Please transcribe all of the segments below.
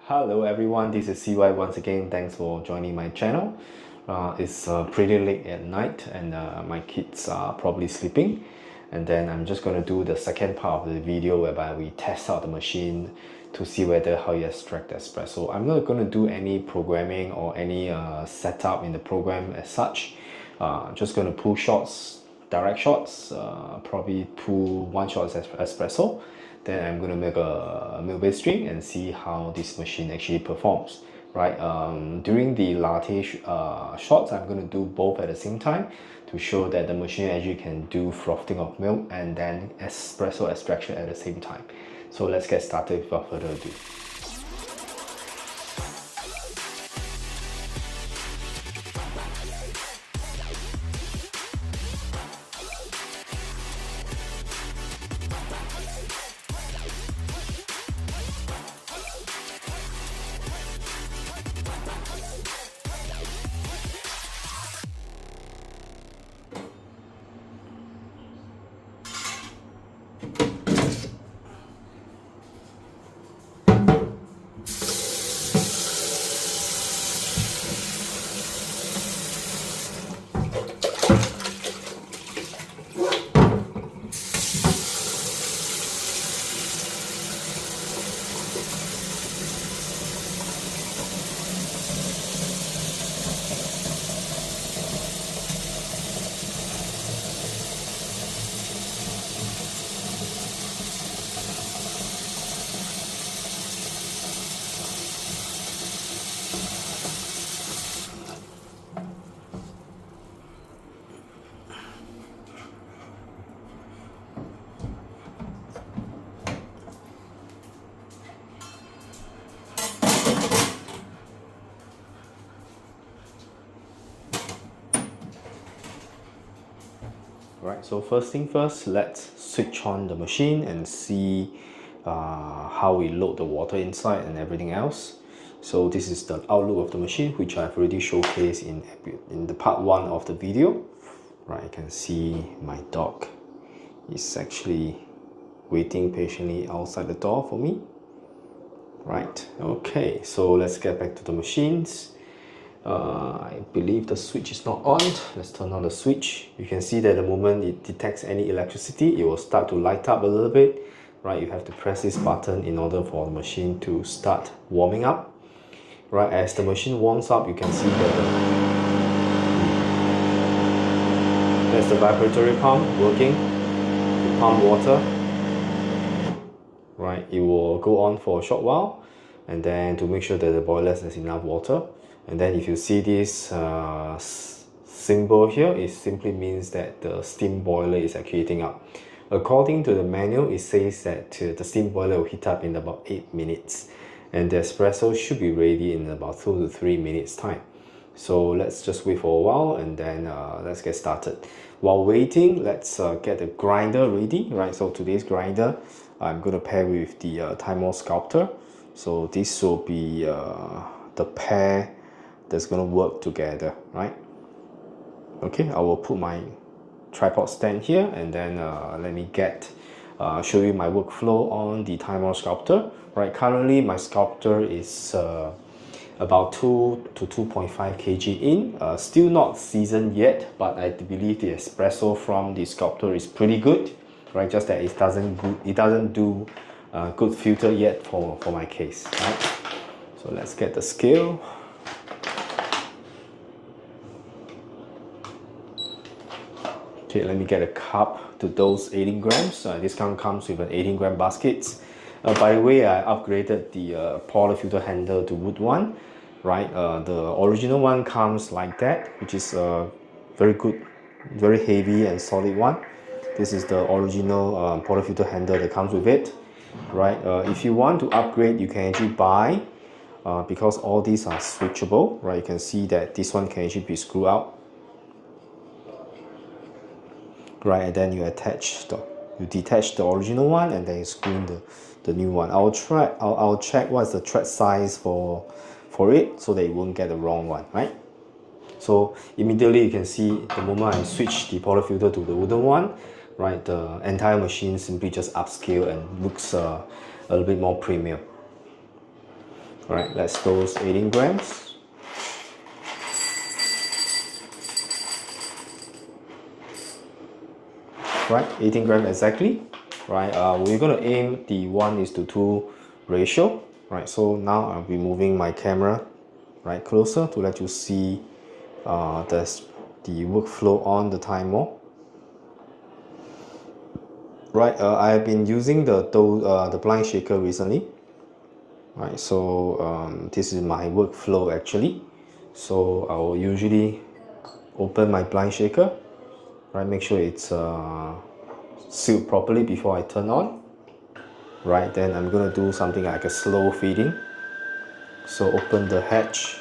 Hello everyone, this is CY once again. Thanks for joining my channel. It's pretty late at night and my kids are probably sleeping, and then I'm just going to do the second part of the video whereby we test out the machine to see whether how you extract the espresso. I'm not going to do any programming or any setup in the program as such. Just going to pull shots, direct shots, probably pull one shot espresso. Then I'm going to make a milk-based drink and see how this machine actually performs, right? During the latte shots, I'm going to do both at the same time to show that the machine actually can do frothing of milk and then espresso extraction at the same time. So let's get started without further ado. Right, so first thing first, let's switch on the machine and see how we load the water inside and everything else. So this is the outlook of the machine, which I've already showcased in the part 1 of the video. Right, you can see my dog is actually waiting patiently outside the door for me. Right, okay, so let's get back to the machines. I believe the switch is not on. Let's turn on the switch. You can see that the moment it detects any electricity, it will start to light up a little bit. Right, you have to press this button in order for the machine to start warming up. Right, as the machine warms up, you can see that there's the vibratory pump working to pump water. Right, it will go on for a short while, and then to make sure that the boiler has enough water. And then if you see this symbol here, it simply means that the steam boiler is actually heating up. According to the manual, it says that the steam boiler will heat up in about 8 minutes. And the espresso should be ready in about 2 to 3 minutes time. So let's just wait for a while and then let's get started. While waiting, let's get the grinder ready, right? So today's grinder, I'm going to pair with the Timemore Sculptor. So this will be the pair that's going to work together, right? Okay, I will put my tripod stand here and then let me show you my workflow on the Timemore Sculptor. Right, currently my Sculptor is about 2 to 2.5 kg in, still not seasoned yet, but I believe the espresso from the Sculptor is pretty good, right? Just that it doesn't do good filter yet for my case, right? So let's get the scale. Okay, let me get a cup to dose 18 grams. This comes with an 18-gram basket. By the way, I upgraded the portafilter handle to wood one, right? The original one comes like that, which is very good, very heavy and solid one. This is the original portafilter handle that comes with it, right? If you want to upgrade, you can actually buy, because all these are switchable, right? You can see that this one can actually be screwed out. Right, and then you detach the original one and then you screw in the new one. I'll check what's the thread size for it so that you won't get the wrong one, right? So immediately you can see the moment I switch the portafilter to the wooden one, right, the entire machine simply just upscale and looks a little bit more premium. Right, let's toast 18 grams. Right, 18 grams exactly. Right, we're going to aim the 1:2 ratio. Right, so now I'll be moving my camera right closer to let you see the workflow on the Timemore. Right, I have been using the blind shaker recently. Right, so this is my workflow actually. So I will usually open my blind shaker. Right, make sure it's sealed properly before I turn on. Right, then I'm gonna do something like a slow feeding. So open the hatch.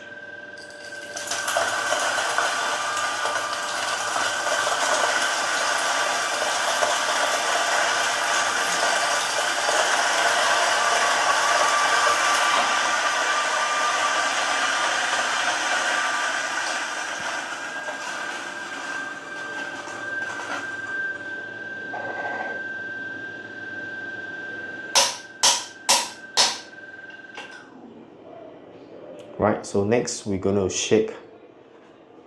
Right, so next we're going to shake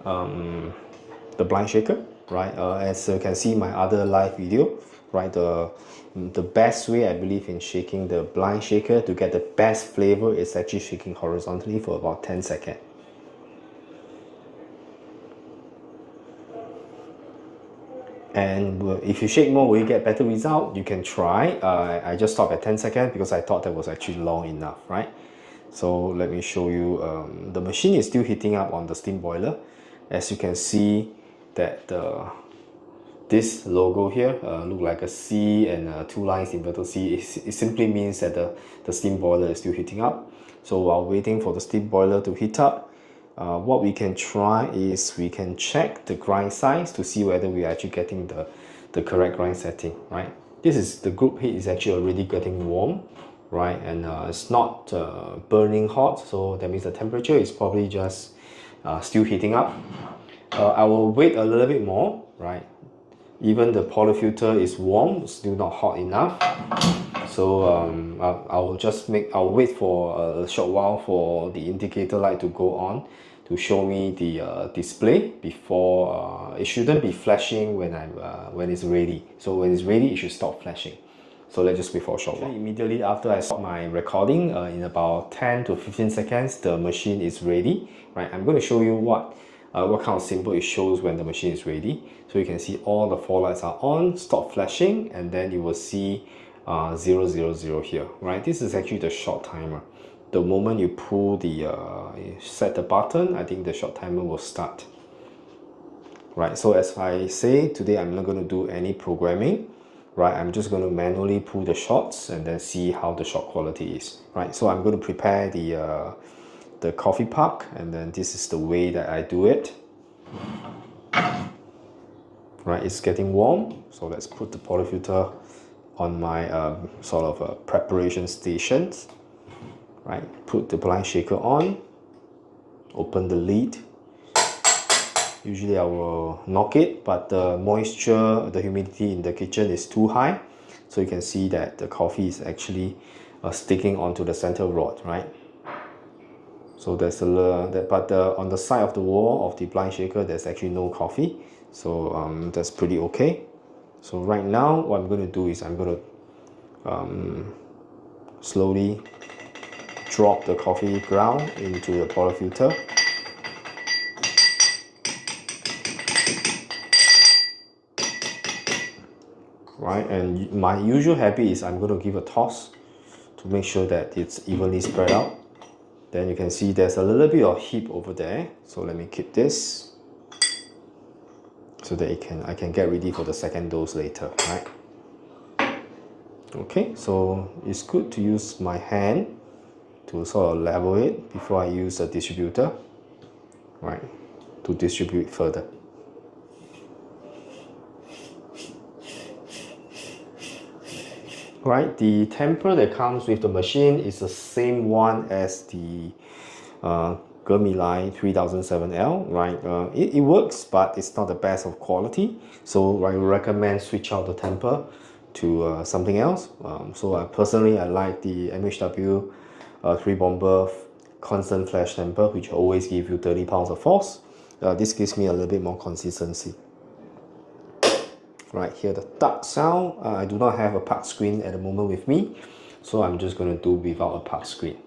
the blind shaker. Right, as you can see my other live video, right, the best way I believe in shaking the blind shaker to get the best flavor is actually shaking horizontally for about 10 seconds. And if you shake more, will you get better result? You can try. I just stopped at 10 seconds because I thought that was actually long enough, right? So let me show you. The machine is still heating up on the steam boiler. As you can see that this logo here look like a C and two lines inverted C. It simply means that the steam boiler is still heating up. So while waiting for the steam boiler to heat up, what we can try is we can check the grind size to see whether we are actually getting the correct grind setting, right? This is the group heat is actually already getting warm, right? And it's not burning hot, so that means the temperature is probably just still heating up. I will wait a little bit more, right? Even the portafilter is warm, still not hot enough. So I'll wait for a short while for the indicator light to go on to show me the display before it shouldn't be flashing when it's ready. So when it's ready, it should stop flashing. So let's just wait for a short while. Immediately after I stop my recording, in about 10 to 15 seconds, the machine is ready. Right, I'm going to show you what kind of symbol it shows when the machine is ready. So you can see all the 4 lights are on, stop flashing, and then you will see 000 here. Right, this is actually the short timer. The moment you pull you set the button, I think the short timer will start. Right, so as I say, today I'm not going to do any programming. Right, I'm just going to manually pull the shots and then see how the shot quality is. Right, so I'm going to prepare the coffee puck, and then this is the way that I do it. Right, it's getting warm, so let's put the portafilter on my sort of preparation stations. Right, put the blind shaker on, open the lid. Usually I will knock it, but the moisture, the humidity in the kitchen is too high, so you can see that the coffee is actually sticking onto the center rod, right? So there's a little, but on the side of the wall of the blind shaker, there's actually no coffee, so that's pretty okay. So right now, what I'm going to do is I'm going to slowly drop the coffee ground into the portafilter. Right, and my usual habit is I'm going to give a toss to make sure that it's evenly spread out. Then you can see there's a little bit of heap over there, so let me keep this so that I can get ready for the second dose later, right? Okay, so it's good to use my hand to sort of level it before I use a distributor, right, to distribute further. Right, the temper that comes with the machine is the same one as the Gemilai 3007L, right? It works, but it's not the best of quality. So I recommend switch out the temper to something else. So personally, I like the MHW 3 Bomber constant flash temper, which always give you 30 pounds of force. This gives me a little bit more consistency. Right here, the touch sound. I do not have a punch screen at the moment with me, so I'm just going to do without a punch screen.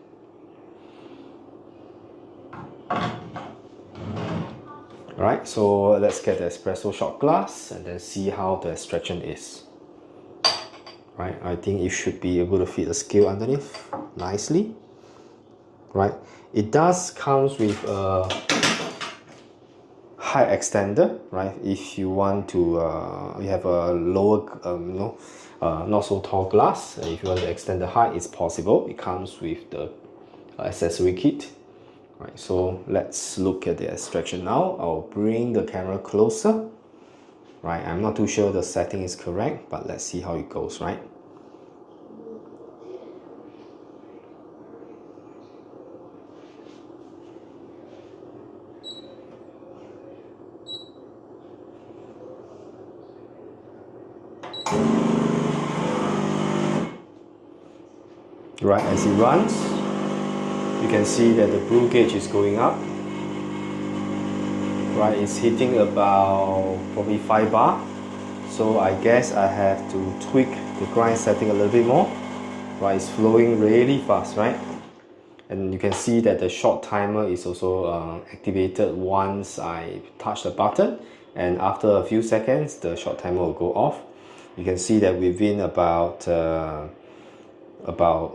Alright, so let's get the espresso shot glass and then see how the extraction is. Right, I think it should be able to fit the scale underneath nicely. Right, it does comes with a height extender. Right, if you want to, you have a lower, not so tall glass. If you want to extend the height, it's possible. It comes with the accessory kit. Right, so let's look at the extraction now. I'll bring the camera closer. Right, I'm not too sure the setting is correct, but let's see how it goes, right? Right, as it runs, you can see that the brew gauge is going up. Right, it's hitting about probably 5 bar. So I guess I have to tweak the grind setting a little bit more. Right, it's flowing really fast, right? And you can see that the shot timer is also activated once I touch the button. And after a few seconds, the shot timer will go off. You can see that within about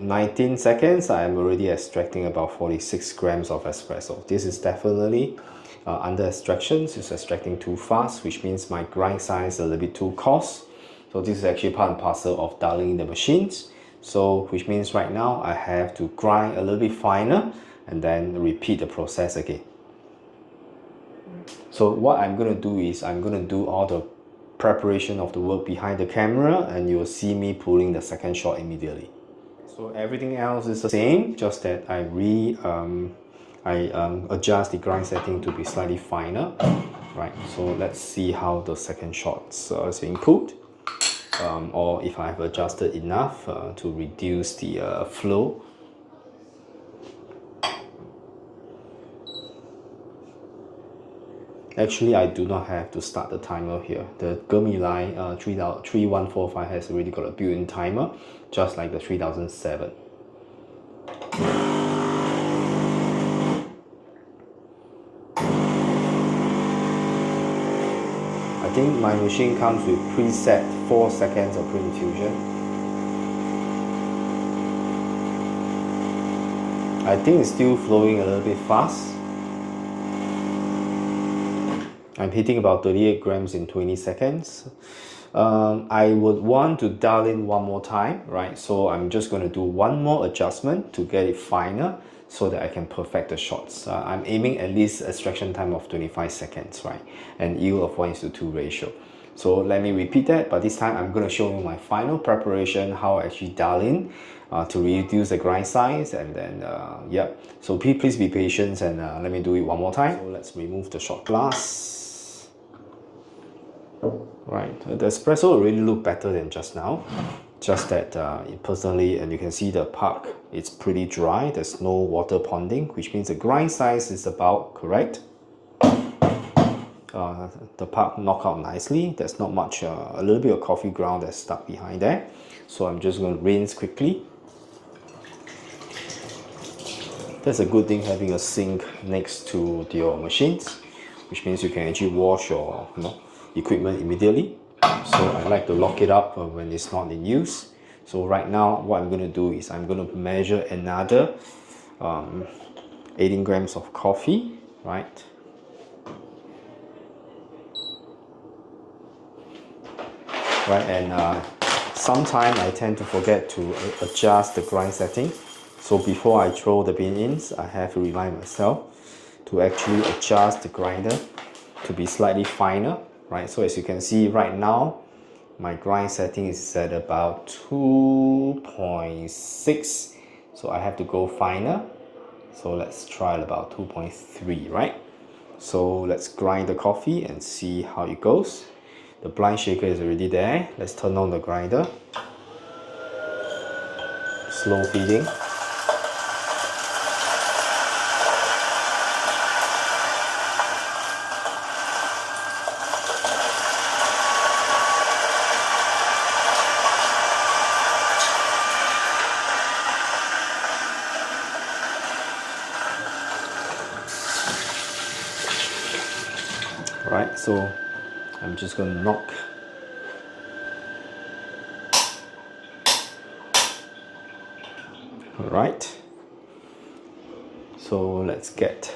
19 seconds, I am already extracting about 46 grams of espresso. This is definitely under extractions. It's extracting too fast, which means my grind size is a little bit too coarse. So this is actually part and parcel of dialing the machines. So which means right now I have to grind a little bit finer and then repeat the process again. So what I'm going to do is I'm going to do all the preparation of the work behind the camera, and you'll see me pulling the second shot immediately. So everything else is the same, just that I adjust the grind setting to be slightly finer. Right, so let's see how the second shot is being pulled, or if I've adjusted enough to reduce the flow. Actually, I do not have to start the timer here. The Gemilai 3145 has already got a built-in timer, just like the 3007. I think my machine comes with preset 4 seconds of pre-infusion. I think it's still flowing a little bit fast. I'm hitting about 38 grams in 20 seconds. I would want to dial in one more time, right? So I'm just going to do one more adjustment to get it finer so that I can perfect the shots. I'm aiming at least extraction time of 25 seconds, right? And yield of 1:2 ratio. So let me repeat that, but this time I'm going to show you my final preparation, how I actually dial in to reduce the grind size, and then yeah. So please be patient, and let me do it one more time. So let's remove the shot glass. Right, the espresso really look better than just now. Just that personally, and you can see the puck, it's pretty dry. There's no water ponding, which means the grind size is about correct. The puck knock out nicely. There's not much, a little bit of coffee ground that's stuck behind there. So I'm just going to rinse quickly. That's a good thing having a sink next to your machines, which means you can actually wash your equipment immediately. So I like to lock it up when it's not in use. So right now what I'm going to do is I'm going to measure another 18 grams of coffee, right? Right, and sometimes I tend to forget to adjust the grind setting. So before I throw the bean in, I have to remind myself to actually adjust the grinder to be slightly finer. Right, so as you can see right now, my grind setting is at about 2.6, so I have to go finer. So let's try about 2.3, right? So let's grind the coffee and see how it goes. The blind shaker is already there. Let's turn on the grinder. Slow feeding. so I'm just going to knock. Alright, so let's get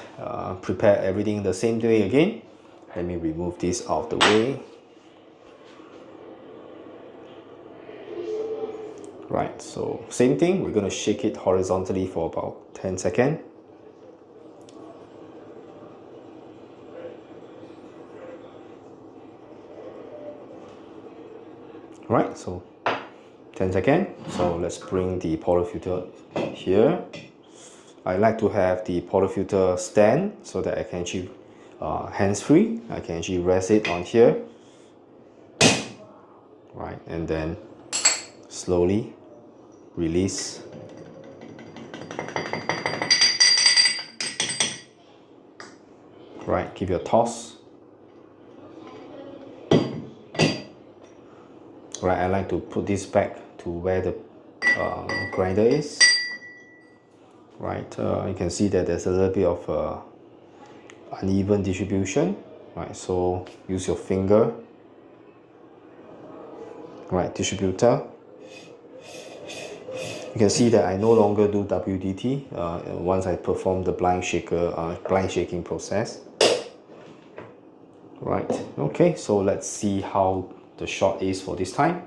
prepare everything the same way again. Let me remove this out of the way. Right, so same thing, we're going to shake it horizontally for about 10 seconds. Right, so 10 seconds. So let's bring the portafilter here. I like to have the portafilter stand so that I can actually hands-free. I can actually rest it on here. Right, and then slowly release. Right, give it a toss. Right, I like to put this back to where the grinder is. Right, you can see that there's a little bit of uneven distribution. Right, so use your finger. Right, distributor. You can see that I no longer do WDT once I perform the blind shaking process. Right, okay, so let's see how the shot is for this time.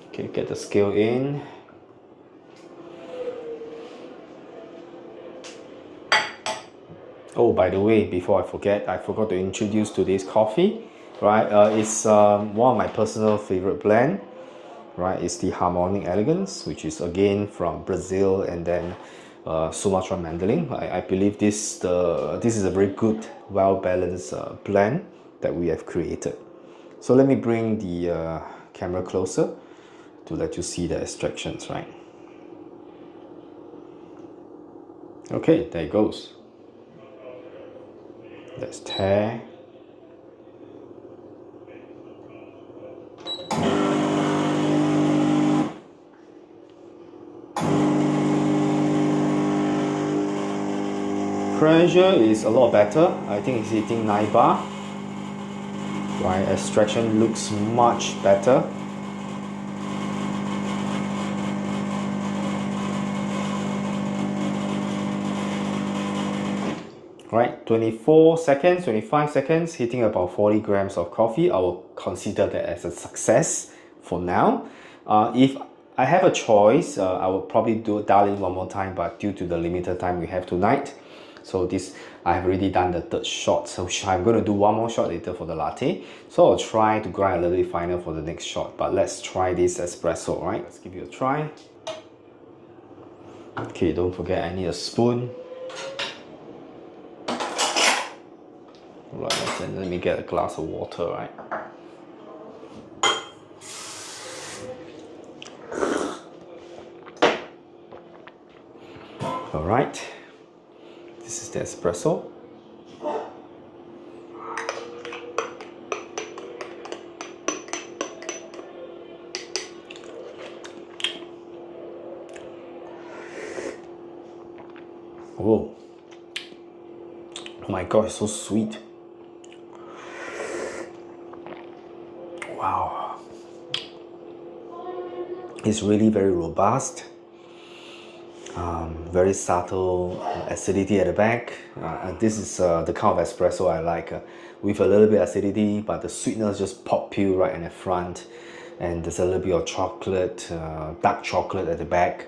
Okay, get the scale in. Oh, by the way, before I forgot to introduce today's coffee. Right, it's one of my personal favorite blend. Right, it's the Harmonic Elegance, which is again from Brazil and then Sumatra Mandalay. I believe this is a very good, well-balanced blend that we have created. So let me bring the camera closer to let you see the extractions, right? Okay, there it goes. Let's tear. Pressure is a lot better. I think it's hitting 9 bar. Right, extraction looks much better. Right, 24 seconds, 25 seconds, hitting about 40 grams of coffee. I will consider that as a success for now. If I have a choice, I will probably dial in one more time, but due to the limited time we have tonight, so I have already done the third shot, so I'm going to do one more shot later for the latte. So I'll try to grind a little bit finer for the next shot, but let's try this espresso, right? Let's give it a try. Okay, don't forget I need a spoon. Right, and let me get a glass of water, right? Alright, this is the espresso. Whoa. Oh my god, it's so sweet. Wow. It's really very robust. Very subtle acidity at the back. This is the kind of espresso I like, with a little bit of acidity, but the sweetness just pop you right in the front, and there's a little bit of chocolate, dark chocolate at the back.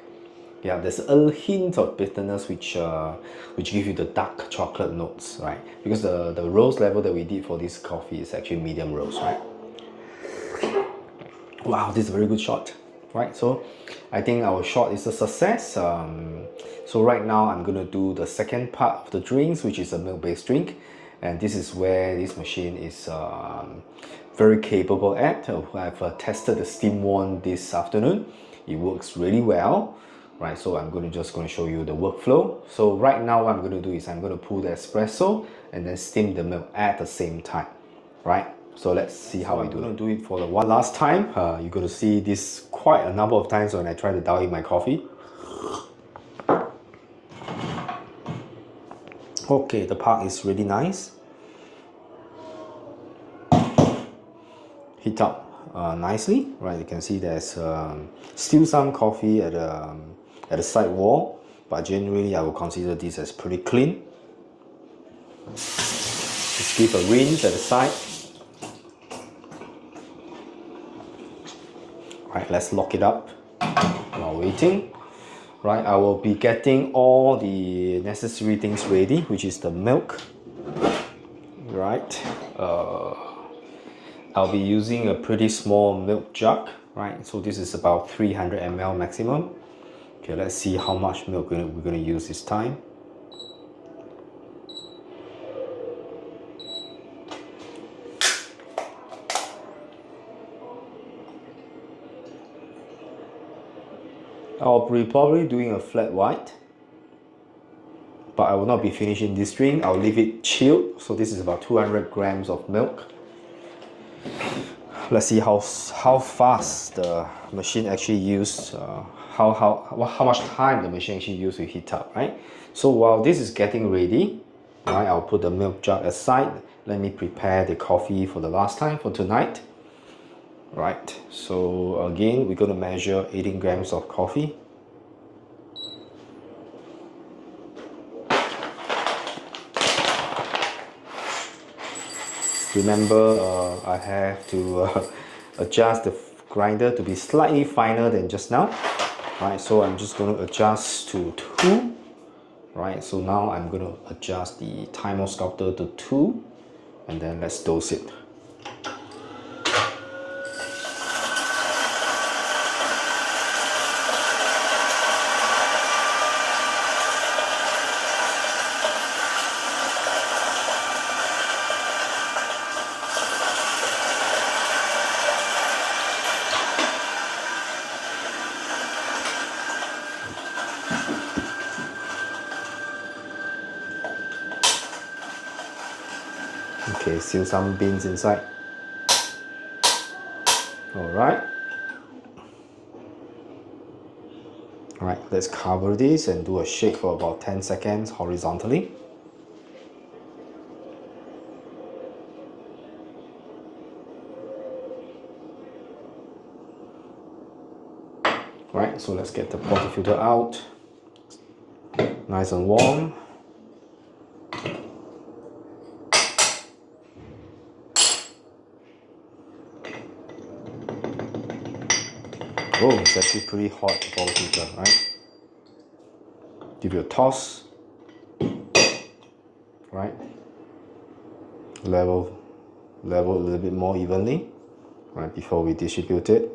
Yeah, there's a hint of bitterness which give you the dark chocolate notes, right? Because the roast level that we did for this coffee is actually medium roast, right? Wow, this is a very good shot. Right, so I think our shot is a success. So right now I'm going to do the second part of the drinks, which is a milk-based drink, and this is where this machine is very capable at. I've tested the steam one this afternoon. It works really well. Right, so I'm just going to show you the workflow. So right now what I'm going to do is I'm going to pull the espresso and then steam the milk at the same time. Right, so let's see how I do it. I'm going to do it for the one last time. You're going to see this quite a number of times when I try to dial in my coffee. Okay, the park is really nice. Heat up nicely, right? You can see there's still some coffee at the side wall, but generally I will consider this as pretty clean. Just give a rinse at the side. Right, let's lock it up while waiting. Right, I will be getting all the necessary things ready, which is the milk. Right, I'll be using a pretty small milk jug. Right, so this is about 300 ml maximum. Okay, let's see how much milk we're going to use this time. I'll be probably doing a flat white, but I will not be finishing this drink. I'll leave it chilled. So this is about 200 grams of milk. Let's see how fast the machine actually used, how much time the machine actually used to heat up, right? So while this is getting ready, right, I'll put the milk jug aside. Let me prepare the coffee for the last time for tonight. Right, so again, we're going to measure 18 grams of coffee. Remember, I have to adjust the grinder to be slightly finer than just now. Right, so I'm just going to adjust to 2. Right, so now I'm going to adjust the Timemore Sculptor to 2, and then let's dose it. Okay, seal some beans inside. Alright. Alright, let's cover this and do a shake for about 10 seconds horizontally. Alright, so let's get the portafilter out. Nice and warm. Oh, it's actually pretty hot portafilter, right? Give it a toss. Right? Level a little bit more evenly, right, before we distribute it.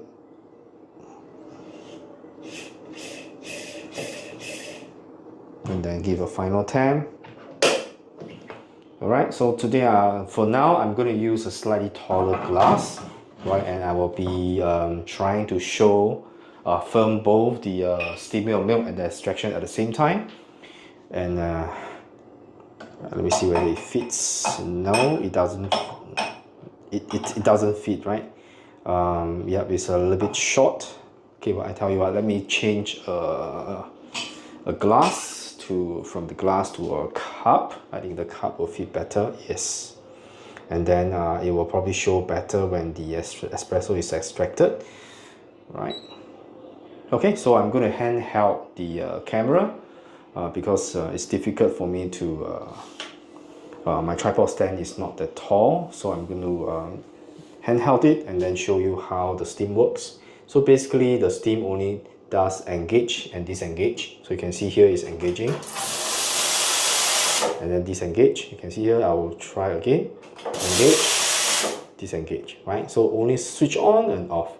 And then give a final tam. Alright, so today, for now, I'm going to use a slightly taller glass, right, and I will be trying to film both the steaming milk and the extraction at the same time. And let me see whether it fits. No, it doesn't. It doesn't fit, right? Yep, it's a little bit short. Okay, but I tell you what, let me change a glass from the glass to a cup. I think the cup will fit better. Yes, and then it will probably show better when the espresso is extracted, right? Okay, so I'm going to handheld the camera because it's difficult for me to. My tripod stand is not that tall, so I'm going to handheld it and then show you how the steam works. So basically, the steam only does engage and disengage. So you can see here is engaging and then disengage. You can see here, I will try again. Engage, disengage, right? So only switch on and off.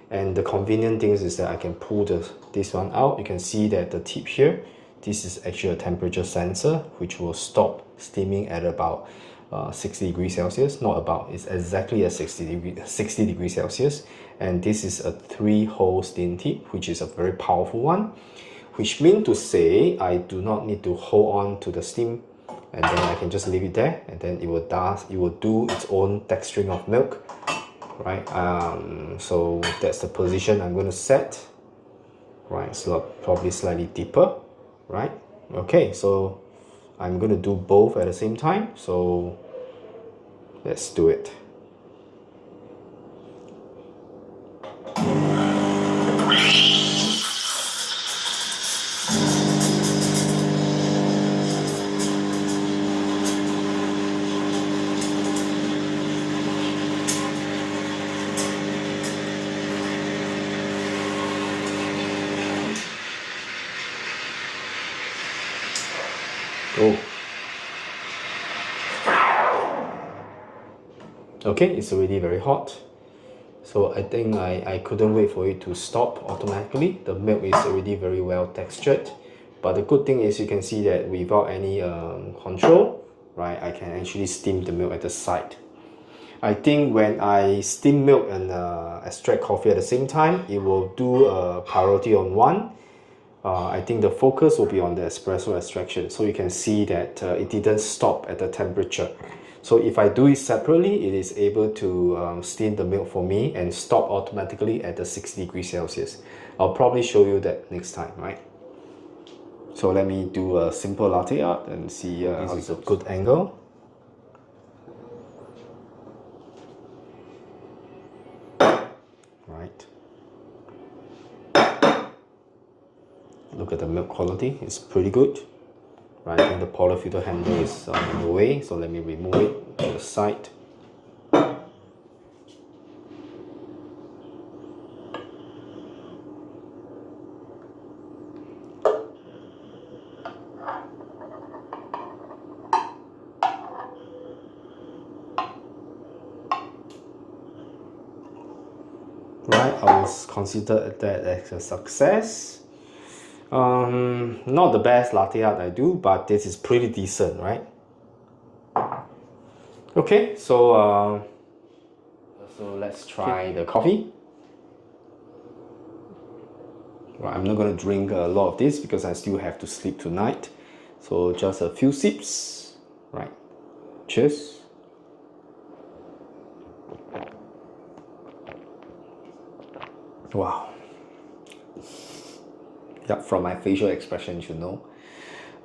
And the convenient thing is that I can pull this one out. You can see that the tip here, this is actually a temperature sensor which will stop steaming at about 60 degrees Celsius. Not about, it's exactly at 60 degrees Celsius. And this is a 3-hole steam tip, which is a very powerful one, which means to say I do not need to hold on to the steam, and then I can just leave it there, and then it will do its own texturing of milk, right? So that's the position I'm going to set, right? So probably slightly deeper, right? Okay, so I'm going to do both at the same time, so let's do it. Oh. Okay, it's already very hot. So I think I couldn't wait for it to stop automatically. The milk is already very well textured. But the good thing is you can see that without any control, right, I can actually steam the milk at the side. I think when I steam milk and extract coffee at the same time, it will do a priority on one. I think the focus will be on the espresso extraction. So you can see that it didn't stop at the temperature. So if I do it separately, it is able to steam the milk for me and stop automatically at the 60 degrees Celsius. I'll probably show you that next time, right? So let me do a simple latte art and see how it's a good angle. Right. Look at the milk quality, it's pretty good. Right, I think the portafilter handle is in the way, so let me remove it to the side. Right, I will consider that as a success. Not the best latte art I do, but this is pretty decent, right? Okay, so let's try the coffee. Right, I'm not going to drink a lot of this because I still have to sleep tonight. So just a few sips, right? Cheers. Wow. Yeah, from my facial expression, you know.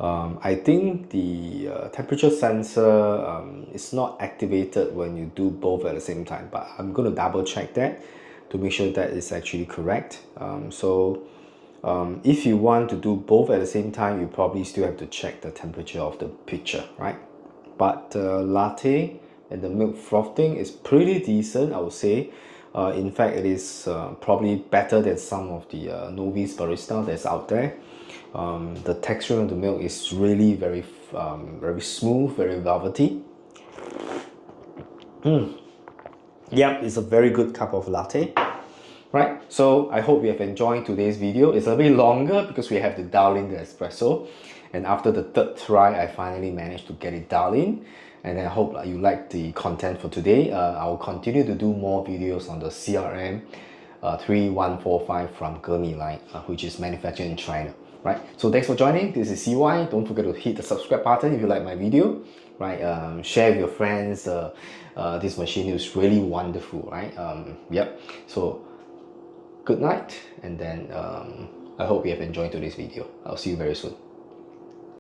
I think the temperature sensor is not activated when you do both at the same time, but I'm going to double check that to make sure that is actually correct. If you want to do both at the same time, you probably still have to check the temperature of the pitcher, right? But the latte and the milk frothing is pretty decent, I would say. In fact, it is probably better than some of the novice barista that's out there. The texture of the milk is really very smooth, very velvety. Yep, it's a very good cup of latte. Right, so I hope you have enjoyed today's video. It's a bit longer because we have to dial in the espresso. And after the third try, I finally managed to get it dialed in. And I hope you like the content for today. I will continue to do more videos on the CRM 3145 from Gemilai, which is manufactured in China. Right, so thanks for joining. This is CY. Don't forget to hit the subscribe button if you like my video. Right, share with your friends. This machine is really wonderful. Right, yep. So good night, and then I hope you have enjoyed today's video. I'll see you very soon.